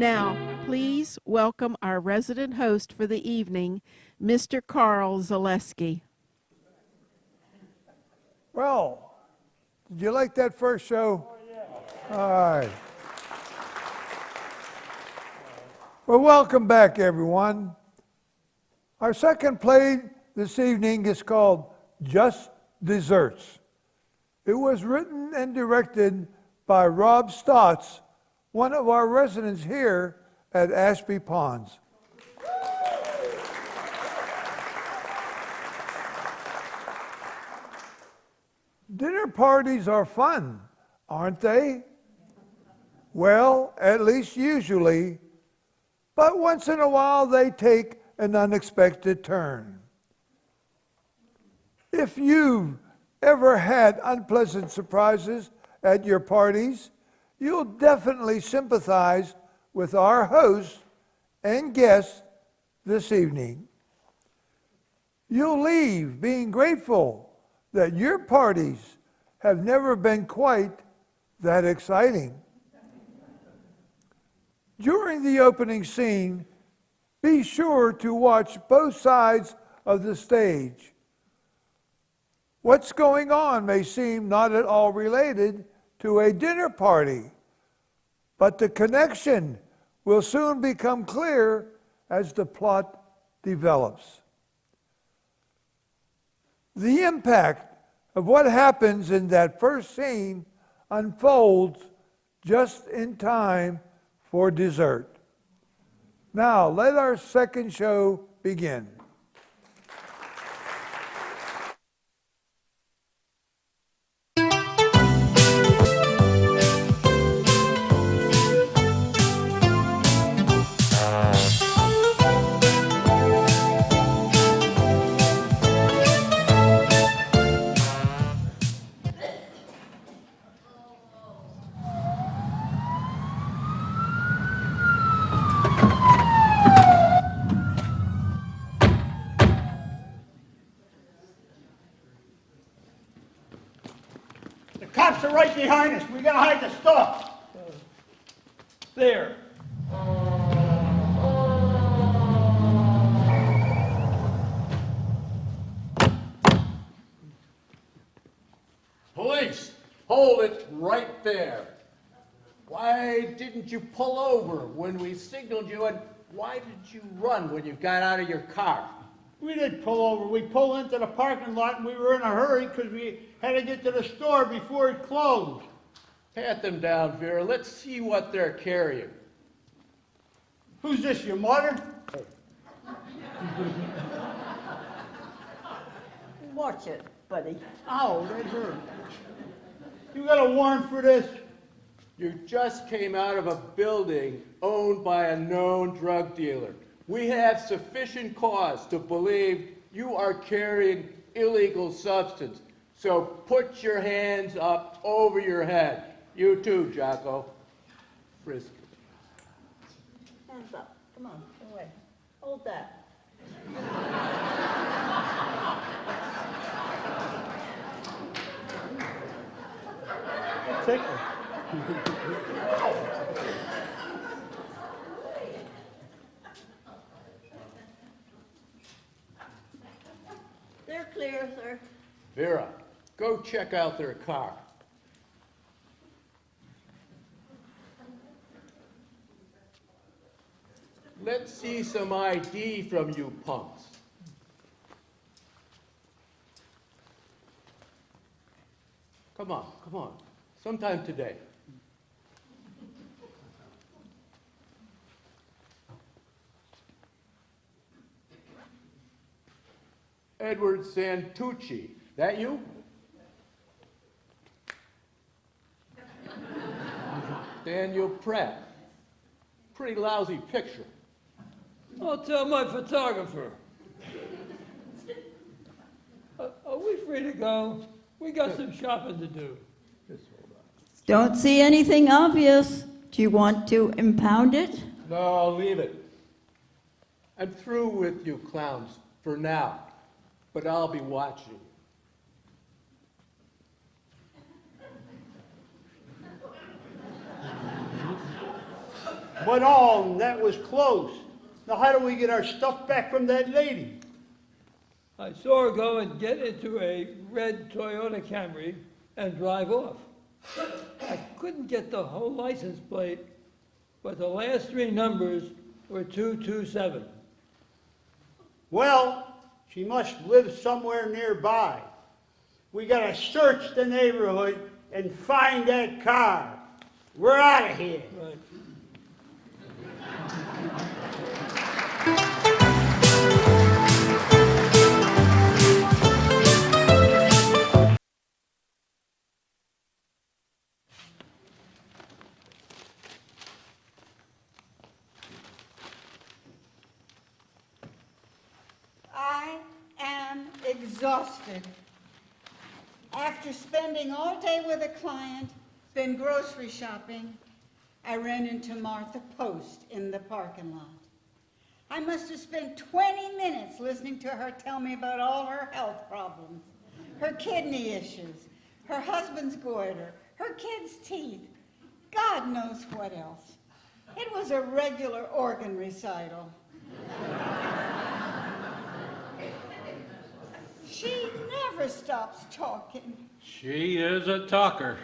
now, please welcome our resident host for the evening, Mr. Carl Zaleski. Well, did you like that first show? Oh, yeah. All right. Well, welcome back, everyone. Our second play this evening is called Just Desserts. It was written and directed by Rob Stotts, one of our residents here at Ashby Ponds. Dinner parties are fun, aren't they? Well, at least usually, but once in a while they take an unexpected turn. If you've ever had unpleasant surprises at your parties, you'll definitely sympathize with our host and guest this evening. You'll leave being grateful that your parties have never been quite that exciting. During the opening scene, be sure to watch both sides of the stage. What's going on may seem not at all related to a dinner party, but the connection will soon become clear as the plot develops. The impact of what happens in that first scene unfolds just in time for dessert. Now, let our second show begin. The cops are right behind us. We gotta hide the stuff. There. Police, hold it right there. Why didn't you pull over when we signaled you, and why did you run when you got out of your car? We didn't pull over. We pulled into the parking lot and we were in a hurry because we had to get to the store before it closed. Pat them down, Vera. Let's see what they're carrying. Who's this, your mother? Watch it, buddy. Oh, that hurt. You got a warrant for this? You just came out of a building owned by a known drug dealer. We have sufficient cause to believe you are carrying illegal substance. So put your hands up over your head. You too, Jocko. Frisk. Hands up. Come on, go away. Hold that. Take it. They're clear, sir. Vera, go check out their car. Let's see some ID from you punks. Come on. Sometime today. Edward Santucci, that you? Daniel Pratt. Pretty lousy picture. I'll tell my photographer. Are we free to go? We got some shopping to do. Don't see anything obvious. Do you want to impound it? No, leave it. I'm through with you clowns for now, but I'll be watching. But all that was closed. Now how do we get our stuff back from that lady? I saw her go and get into a red Toyota Camry and drive off. I couldn't get the whole license plate, but the last three numbers were 227. Well, she must live somewhere nearby. We gotta search the neighborhood and find that car. We're out of here. Right. I am exhausted. After spending all day with a client, then grocery shopping, I ran into Martha Post in the parking lot. I must have spent 20 minutes listening to her tell me about all her health problems, her kidney issues, her husband's goiter, her kids' teeth, God knows what else. It was a regular organ recital. She never stops talking. She is a talker.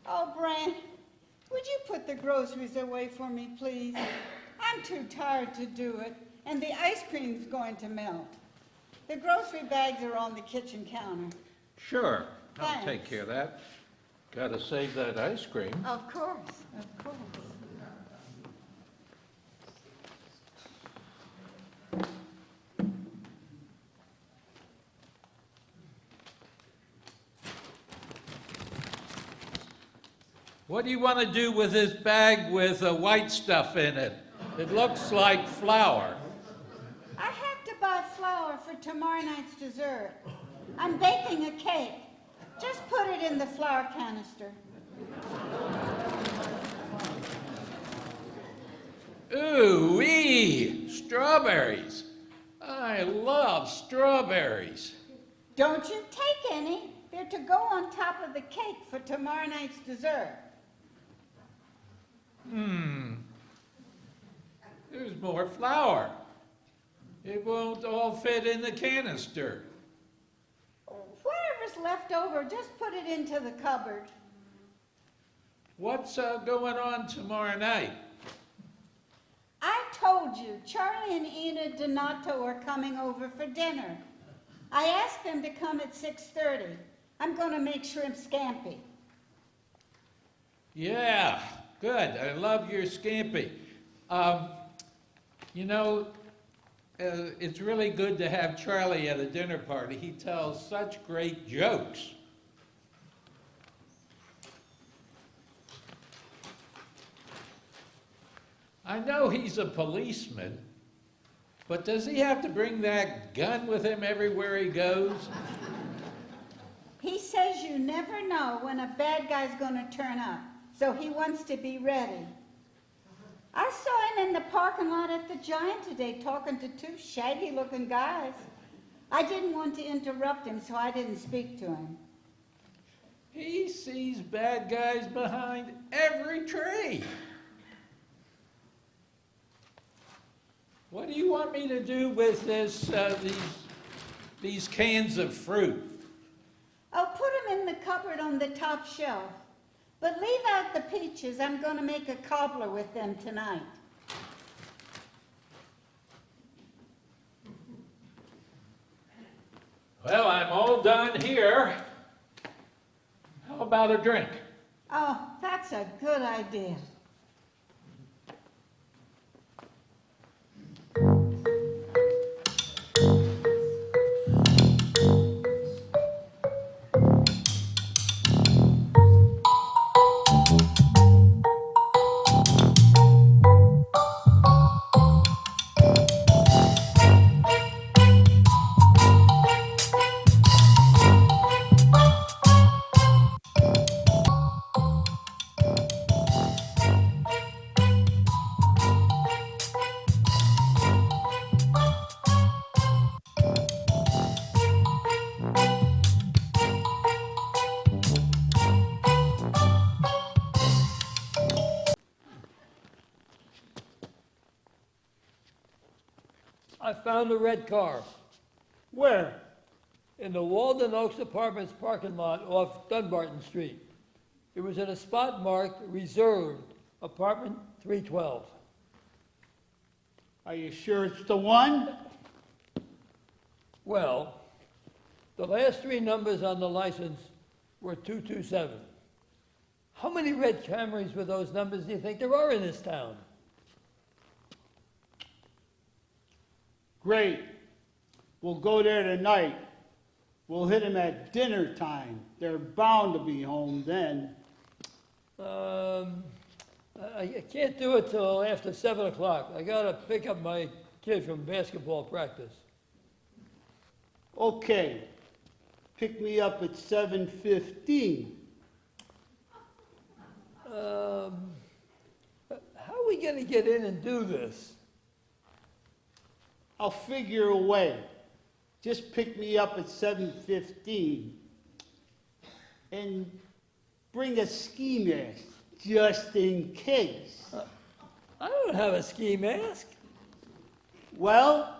Oh, Brent, would you put the groceries away for me, please? I'm too tired to do it, and the ice cream's going to melt. The grocery bags are on the kitchen counter. Sure, I'll Thanks. take care of that. Gotta save that ice cream. Of course, of course. What do you want to do with this bag with white stuff in it? It looks like flour. I have to buy flour for tomorrow night's dessert. I'm baking a cake. Just put it in the flour canister. Ooh-wee! Strawberries. I love strawberries. Don't you take any. They're to go on top of the cake for tomorrow night's dessert. There's more flour. It won't all fit in the canister. Whatever's left over, just put it into the cupboard. What's going on tomorrow night? I told you, Charlie and Enid Donato are coming over for dinner. I asked them to come at 6:30. I'm going to make shrimp scampi. Yeah, good. I love your scampi. You know, it's really good to have Charlie at a dinner party. He tells such great jokes. I know he's a policeman, but does he have to bring that gun with him everywhere he goes? He says you never know when a bad guy's going to turn up, so he wants to be ready. I saw him in the parking lot at the Giant today talking to two shaggy-looking guys. I didn't want to interrupt him, so I didn't speak to him. He sees bad guys behind every tree. What do you want me to do with this, these cans of fruit? I'll put them in the cupboard on the top shelf. But leave out the peaches. I'm going to make a cobbler with them tonight. Well, I'm all done here. How about a drink? Oh, that's a good idea. I found a red car Where? in the Walden Oaks Apartments parking lot off Dunbarton Street. It was at a spot marked reserved, apartment 312. Are you sure it's the one? Well, the last three numbers on the license were 227. How many red Camrys with those numbers do you think there are in this town? Great. We'll go there tonight. We'll hit them at dinner time. They're bound to be home then. I can't do it till after 7 o'clock. I gotta pick up my kid from basketball practice. Okay. Pick me up at 7:15. How are we gonna get in and do this? I'll figure a way. Just pick me up at 7:15 and bring a ski mask just in case. I don't have a ski mask. Well,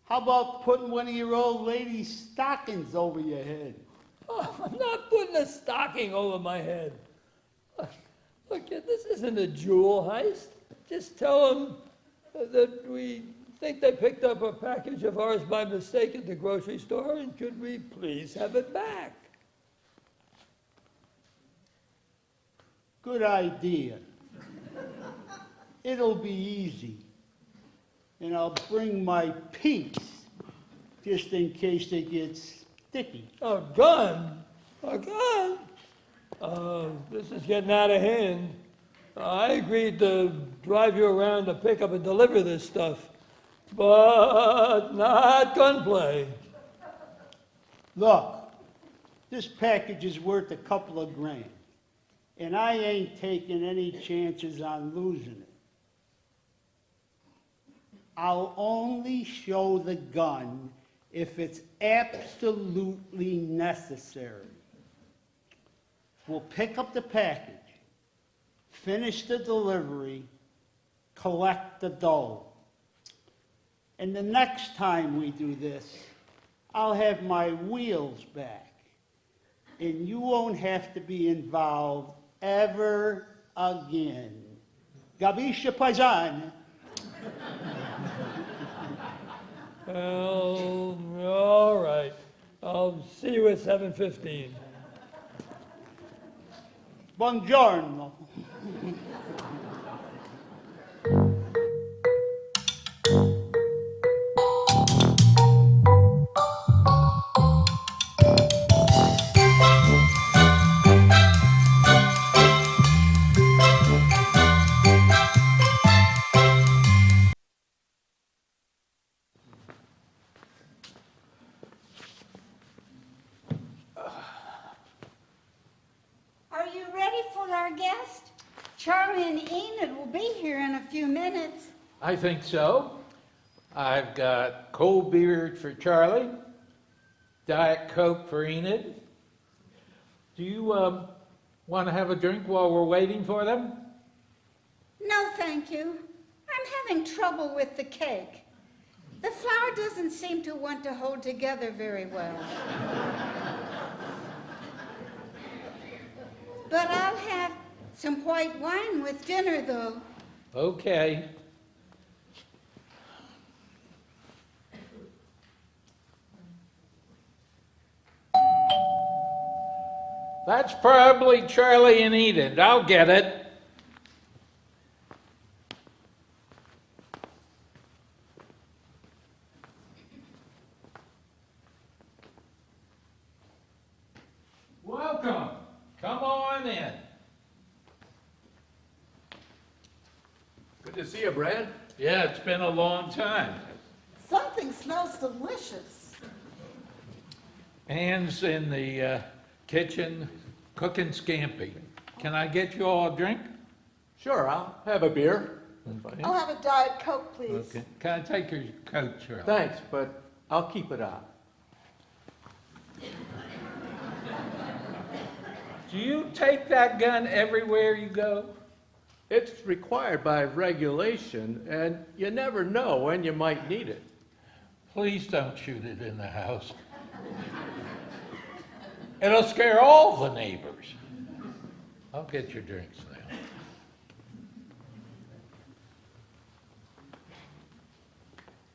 how about putting one of your old lady's stockings over your head? Oh, I'm not putting a stocking over my head. Look, this isn't a jewel heist. Just tell them that we think they picked up a package of ours by mistake at the grocery store, and could we please have it back? Good idea. It'll be easy. And I'll bring my piece just in case they get sticky. A gun? A gun? This is getting out of hand. I agreed to drive you around to pick up and deliver this stuff, but not gunplay. Look, this package is worth a couple of grand, and I ain't taking any chances on losing it. I'll only show the gun if it's absolutely necessary. We'll pick up the package, finish the delivery, collect the dough. And the next time we do this, I'll have my wheels back, and you won't have to be involved ever again. Gabisha Paisan. Well, all right. I'll see you at 7:15. Buongiorno. Are you ready for our guest? Charlie and Enid will be here in a few minutes. I think so. I've got cold beer for Charlie, Diet Coke for Enid. Do you want to have a drink while we're waiting for them? No, thank you. I'm having trouble with the cake. The flour doesn't seem to want to hold together very well. But I'll have some white wine with dinner, though. Okay. That's probably Charlie and Enid. I'll get it. Welcome. Come on in. Good to see you, Brad. Yeah, it's been a long time. Something smells delicious. Anne's in the kitchen cooking scampi. Can I get you all a drink? Sure, I'll have a beer. I'll have a Diet Coke, please. Okay. Can I take your coat, Charlie? Thanks, but I'll keep it on. Do you take that gun everywhere you go? It's required by regulation, and you never know when you might need it. Please don't shoot it in the house. It'll scare all the neighbors. I'll get your drinks now.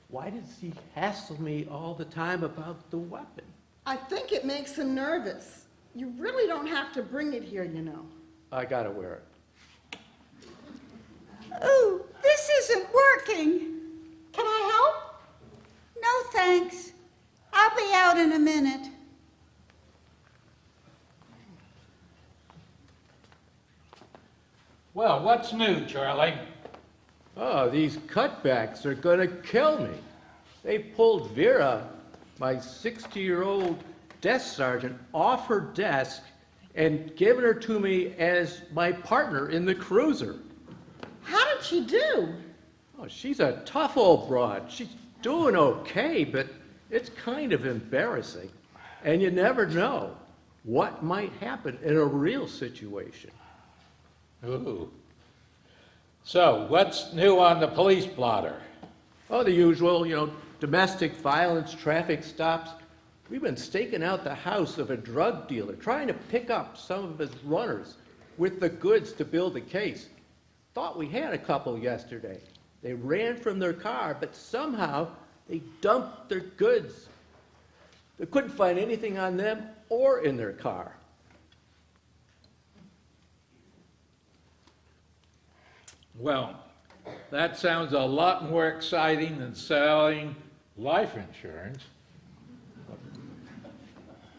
Why does he hassle me all the time about the weapon? I think it makes him nervous. You really don't have to bring it here, you know. I gotta wear it. Ooh, this isn't working. Can I help? No, thanks. I'll be out in a minute. Well, what's new, Charlie? Oh, these cutbacks are gonna kill me. They pulled Vera, my 60-year-old desk sergeant, off her desk and given her to me as my partner in the cruiser. How did she do? Oh, she's a tough old broad. She's doing okay, but it's kind of embarrassing. And you never know what might happen in a real situation. Ooh. So, what's new on the police blotter? Oh, the usual, domestic violence, traffic stops. We've been staking out the house of a drug dealer, trying to pick up some of his runners with the goods to build a case. Thought we had a couple yesterday. They ran from their car, but somehow they dumped their goods. They couldn't find anything on them or in their car. Well, that sounds a lot more exciting than selling life insurance.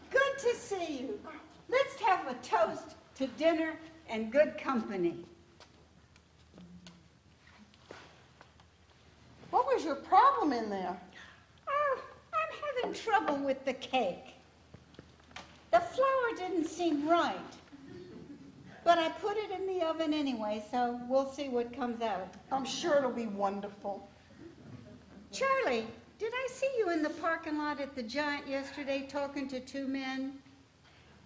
Good to see you. Let's have a toast to dinner and good company. What was your problem in there? Oh, I'm having trouble with the cake. The flour didn't seem right. But I put it in the oven anyway, so we'll see what comes out. I'm sure it'll be wonderful. Charlie, did I see you in the parking lot at the Giant yesterday talking to two men?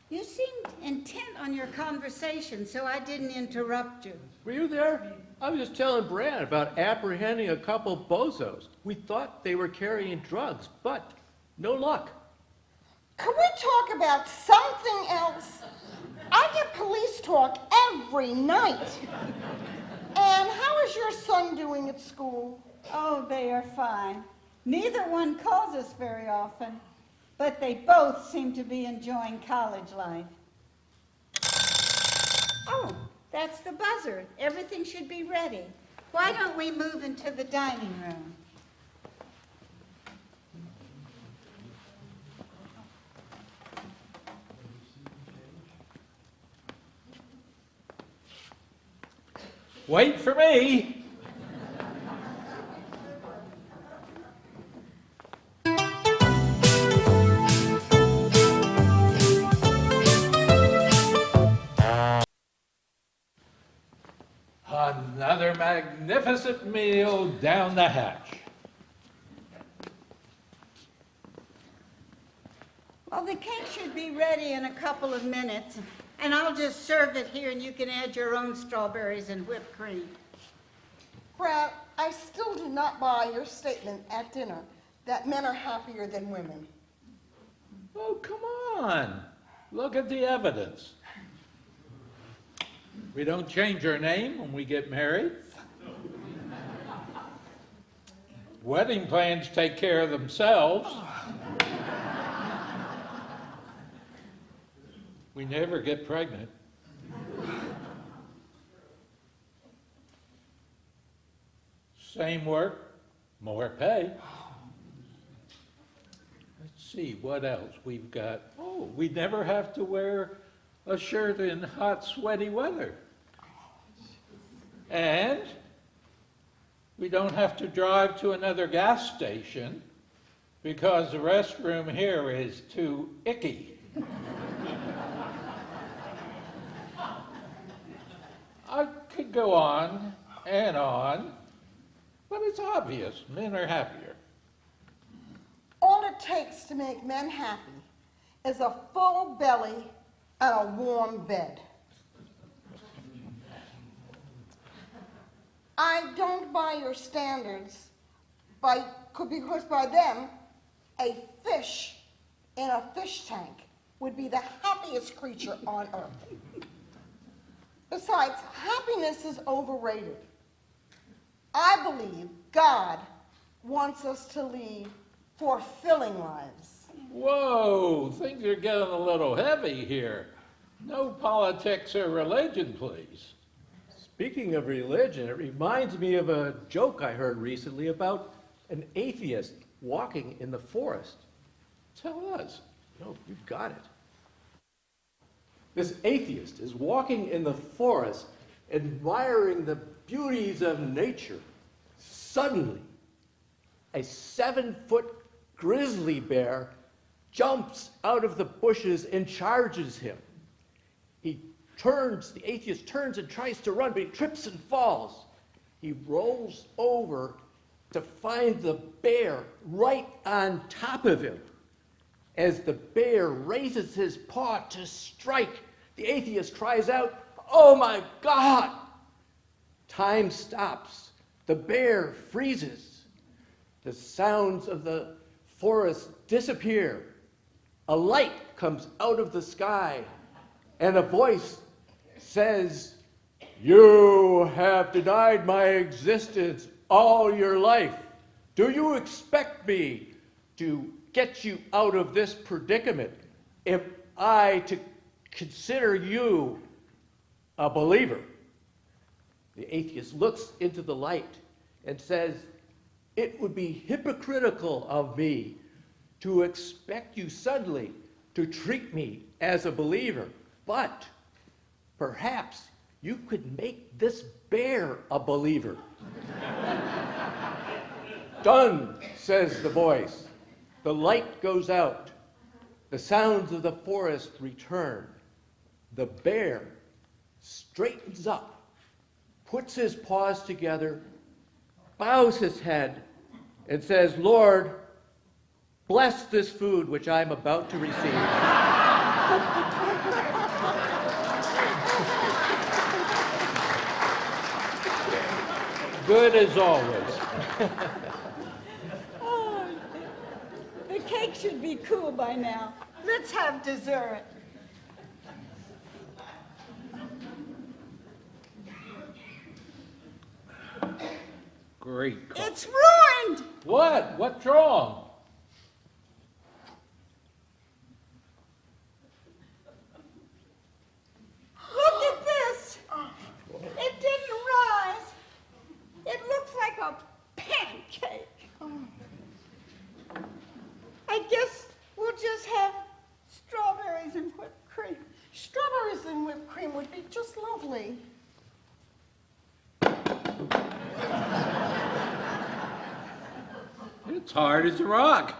You seemed intent on your conversation, so I didn't interrupt you. Were you there? I was just telling Brad about apprehending a couple bozos. We thought they were carrying drugs, but no luck. Can we talk about something else? I get police talk every night. And how is your son doing at school? Oh, they are fine. Neither one calls us very often, but they both seem to be enjoying college life. Oh, that's the buzzer. Everything should be ready. Why don't we move into the dining room? Wait for me. Another magnificent meal down the hatch. Well, the cake should be ready in a couple of minutes, and I'll just serve it here, and you can add your own strawberries and whipped cream. Brad, I still do not buy your statement at dinner that men are happier than women. Oh, come on. Look at the evidence. We don't change our name when we get married. Wedding plans take care of themselves. We never get pregnant. Same work, more pay. Let's see, what else we've got? Oh, we never have to wear a shirt in hot, sweaty weather. And we don't have to drive to another gas station because the restroom here is too icky. I could go on, but it's obvious men are happier. All it takes to make men happy is a full belly and a warm bed. I don't buy your standards because by them, a fish in a fish tank would be the happiest creature on earth. Besides, happiness is overrated. I believe God wants us to lead fulfilling lives. Whoa, things are getting a little heavy here. No politics or religion, please. Speaking of religion, it reminds me of a joke I heard recently about an atheist walking in the forest. Tell us. No, you've got it. This atheist is walking in the forest, admiring the beauties of nature. Suddenly, a 7-foot grizzly bear jumps out of the bushes and charges him. The atheist turns and tries to run, but he trips and falls. He rolls over to find the bear right on top of him. As the bear raises his paw to strike, the atheist cries out, "Oh my God!" Time stops. The bear freezes. The sounds of the forest disappear. A light comes out of the sky, and a voice says, "You have denied my existence all your life. Do you expect me to get you out of this predicament? Am I to consider you a believer?" The atheist looks into the light and says, "It would be hypocritical of me to expect you suddenly to treat me as a believer, but perhaps you could make this bear a believer." "Done," says the voice. The light goes out. The sounds of the forest return. The bear straightens up, puts his paws together, bows his head, and says, "Lord, bless this food which I'm about to receive." Good as always. Oh, the cake should be cool by now. Let's have dessert. Great call. It's ruined! What? What's wrong? Look at this. It didn't rise. It looks like a pancake. I guess we'll just have strawberries and whipped cream. Strawberries and whipped cream would be just lovely. It's hard as a rock.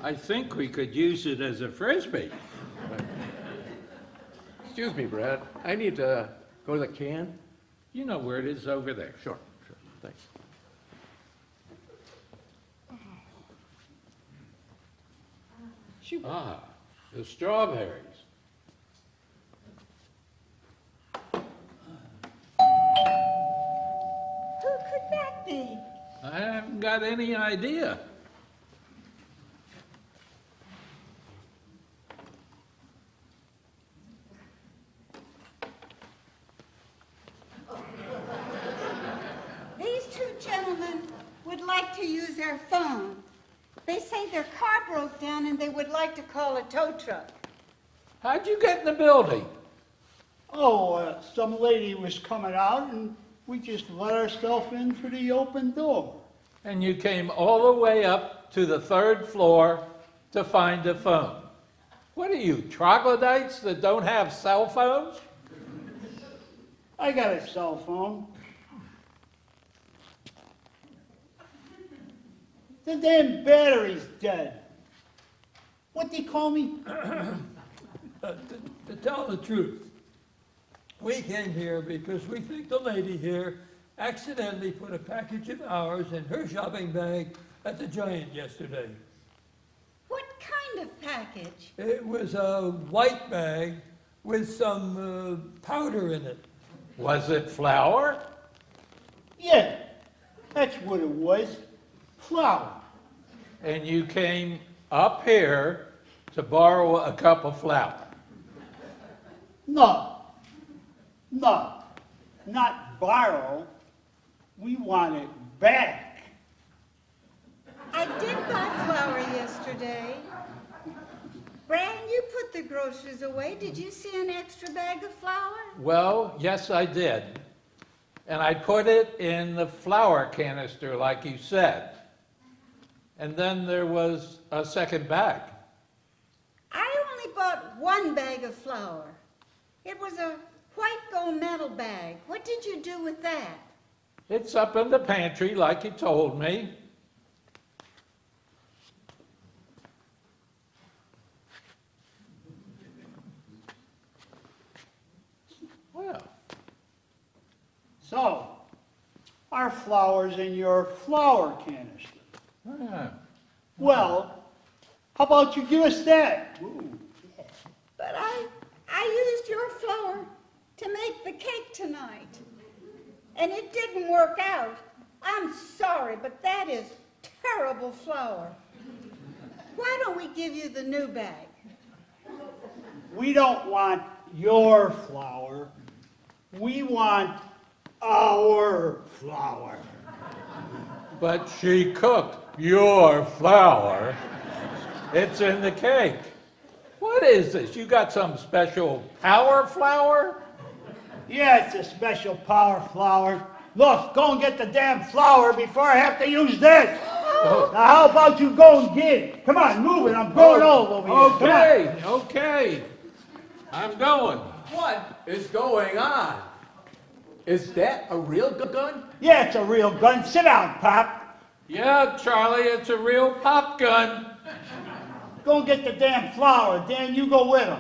I think we could use it as a frisbee. Excuse me, Brad. I need to go to the can. You know where it is over there. Sure, thanks. Ah, the strawberries. Who could that be? I haven't got any idea. These two gentlemen would like to use their phone. They say their car broke down and they would like to call a tow truck. How'd you get in the building? Oh, some lady was coming out and we just let ourselves in through the open door. And you came all the way up to the 3rd floor to find a phone. What are you, troglodytes that don't have cell phones? I got a cell phone. The damn battery's dead. What they call me? To tell the truth, we came here because we think the lady here accidentally put a package of ours in her shopping bag at the Giant yesterday. What kind of package? It was a white bag with some powder in it. Was it flour? Yeah, that's what it was. Flour. And you came up here to borrow a cup of flour. No, not borrow. We want it back. I did buy flour yesterday. Bran, you put the groceries away. Did you see an extra bag of flour? Well, yes, I did. And I put it in the flour canister, like you said. And then there was a second bag. I only bought one bag of flour. It was a white gold metal bag. What did you do with that? It's up in the pantry, like you told me. Well, So, our flour's in your flour canister. yeah. Well, how about you give us that? But I used your flour to make the cake tonight. And it didn't work out. I'm sorry, but that is terrible flour. Why don't we give you the new bag? We don't want your flour. We want our flour. But she cooked your flour. It's in the cake. What is this? You got some special power flour? Yeah, it's a special power flour. Look, go and get the damn flour before I have to use this. Now, how about you go and get it? Come on, move it. I'm growing old over here. Come on. Okay. I'm going. What is going on? Is that a real gun? Yeah, it's a real gun. Sit down, Pop. Yeah, Charlie, it's a real pop gun. Go and get the damn flour. Dan, you go with him.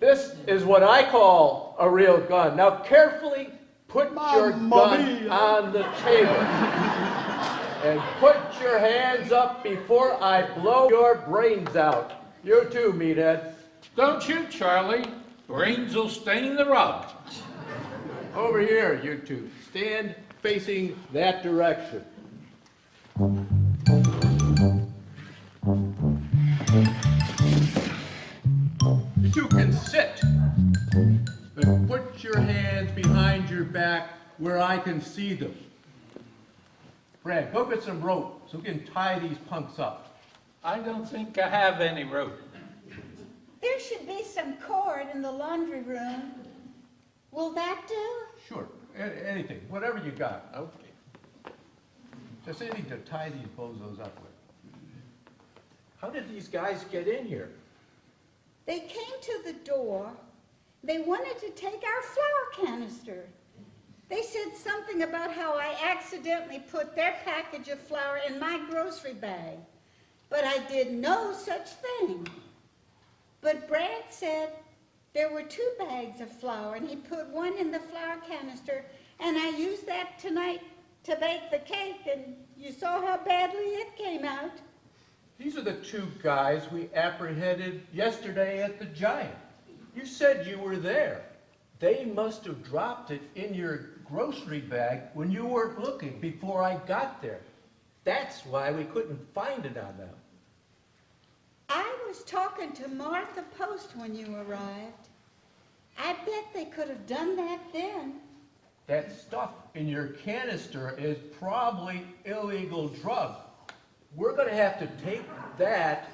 This is what I call a real gun. Now carefully put your Mamma gun mia. on the table. And put your hands up before I blow your brains out. You too, meathead. Don't shoot, Charlie. Brains will stain the rug. Over here, you two. Stand facing that direction. You two can sit. But put your hands behind your back where I can see them. Brad, go get some rope so we can tie these punks up. I don't think I have any rope. There should be some cord in the laundry room. Will that do? Sure, anything, whatever you got. Okay. Just anything to tie these bozos up with. How did these guys get in here? They came to the door. They wanted to take our flour canister. They said something about how I accidentally put their package of flour in my grocery bag. But I did no such thing. But Brad said there were 2 bags of flour, and he put one in the flour canister, and I used that tonight to bake the cake, and you saw how badly it came out. These are the 2 guys we apprehended yesterday at the Giant. You said you were there. They must have dropped it in your grocery bag when you weren't looking before I got there. That's why we couldn't find it on them. I was talking to Martha Post when you arrived. I bet they could have done that then. That stuff in your canister is probably illegal drug. We're going to have to take that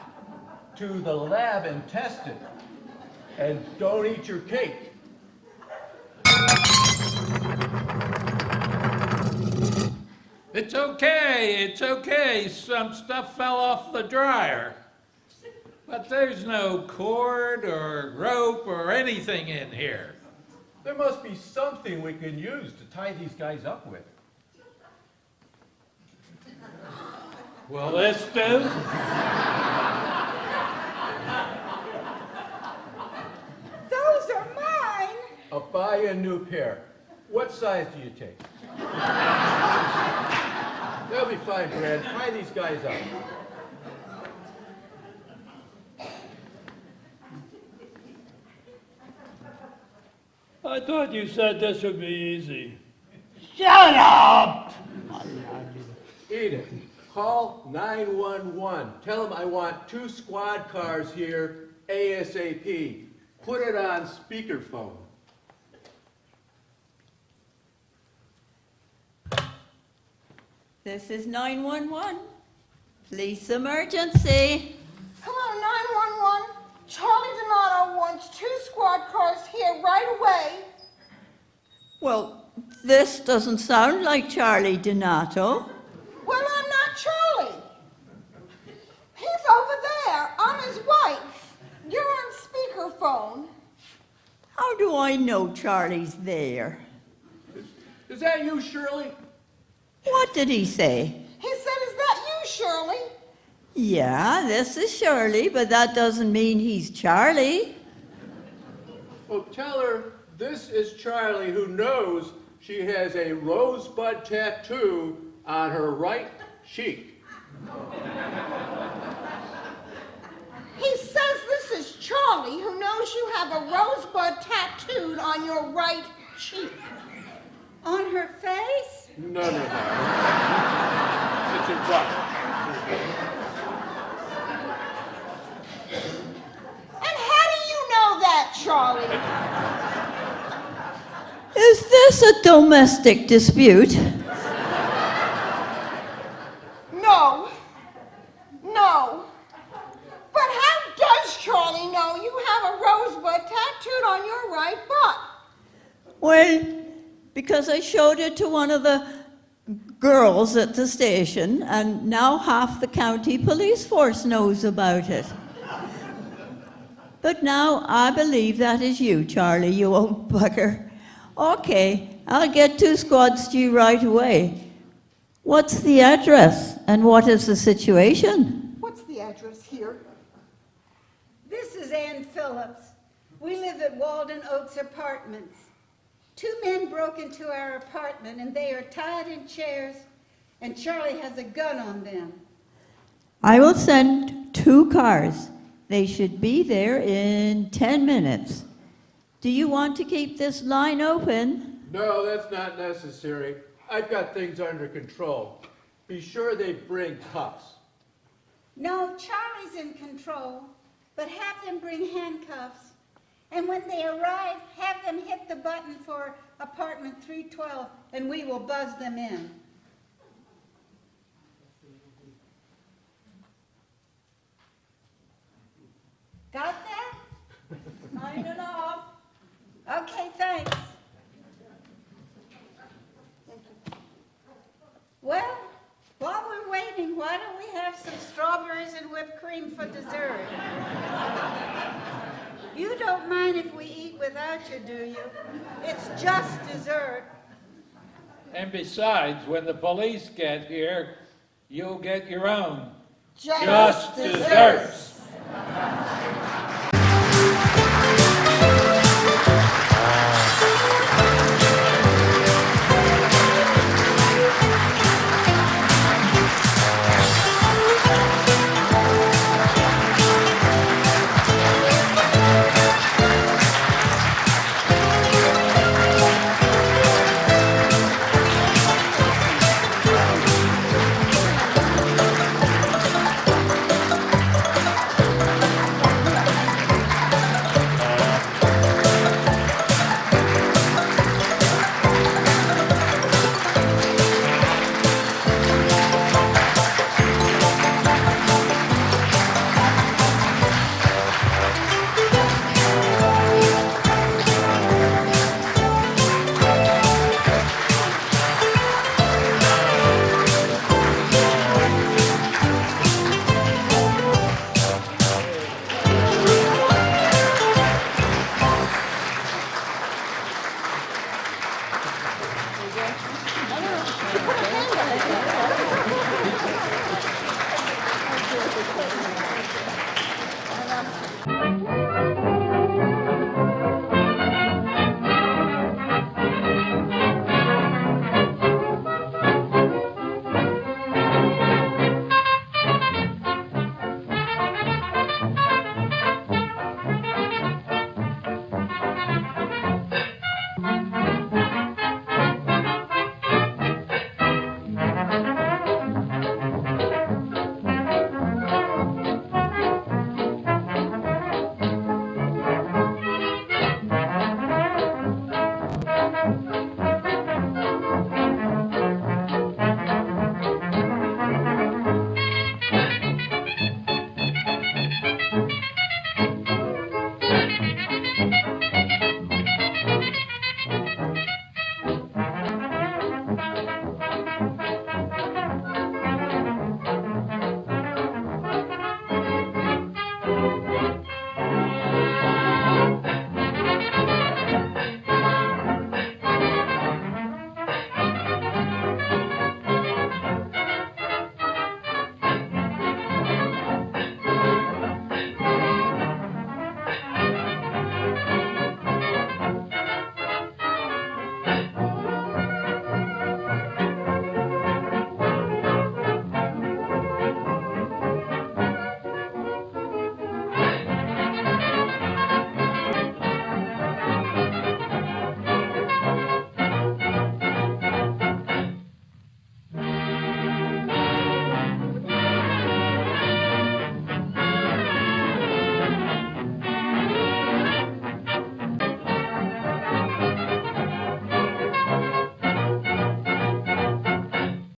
to the lab and test it. And don't eat your cake. It's okay. Some stuff fell off the dryer. But there's no cord or rope or anything in here. There must be something we can use to tie these guys up with. Will this do? Those are mine. I'll buy you a new pair. What size do you take? They'll be fine, Brad. Tie these guys up. I thought you said this would be easy. Shut up! Edith, call 911. Tell them I want 2 squad cars here ASAP. Put it on speakerphone. This is 911. Police emergency. Hello, 911. Charlie Donato wants 2 squad cars here right away. Well, this doesn't sound like Charlie Donato. Well, I'm not Charlie. He's over there. I'm his wife. You're on speakerphone. How do I know Charlie's there? Is that you, Shirley? What did he say? He said, is that you, Shirley? Yeah, this is Shirley, but that doesn't mean he's Charlie. Well, tell her this is Charlie, who knows she has a rosebud tattoo on her right cheek. He says this is Charlie, who knows you have a rosebud tattooed on your right cheek. On her face? No. It's a duck. And how do you know that, Charlie? Is this a domestic dispute? No. But how does Charlie know you have a rosebud tattooed on your right butt? Well, because I showed it to one of the girls at the station, and now half the county police force knows about it. But now I believe that is you, Charlie, you old bugger. Okay, I'll get 2 squads to you right away. What's the address, and what is the situation? What's the address here? This is Ann Phillips. We live at Walden Oaks Apartments. 2 men broke into our apartment, and they are tied in chairs, and Charlie has a gun on them. I will send 2 cars. They should be there in 10 minutes. Do you want to keep this line open? No, that's not necessary. I've got things under control. Be sure they bring cuffs. No, Charlie's in control, but have them bring handcuffs. And when they arrive, have them hit the button for apartment 312, and we will buzz them in. Got that? Sign it off. Okay, thanks. Well, while we're waiting, why don't we have some strawberries and whipped cream for dessert? You don't mind if we eat without you, do you? It's just dessert. And besides, when the police get here, you'll get your own. Just desserts.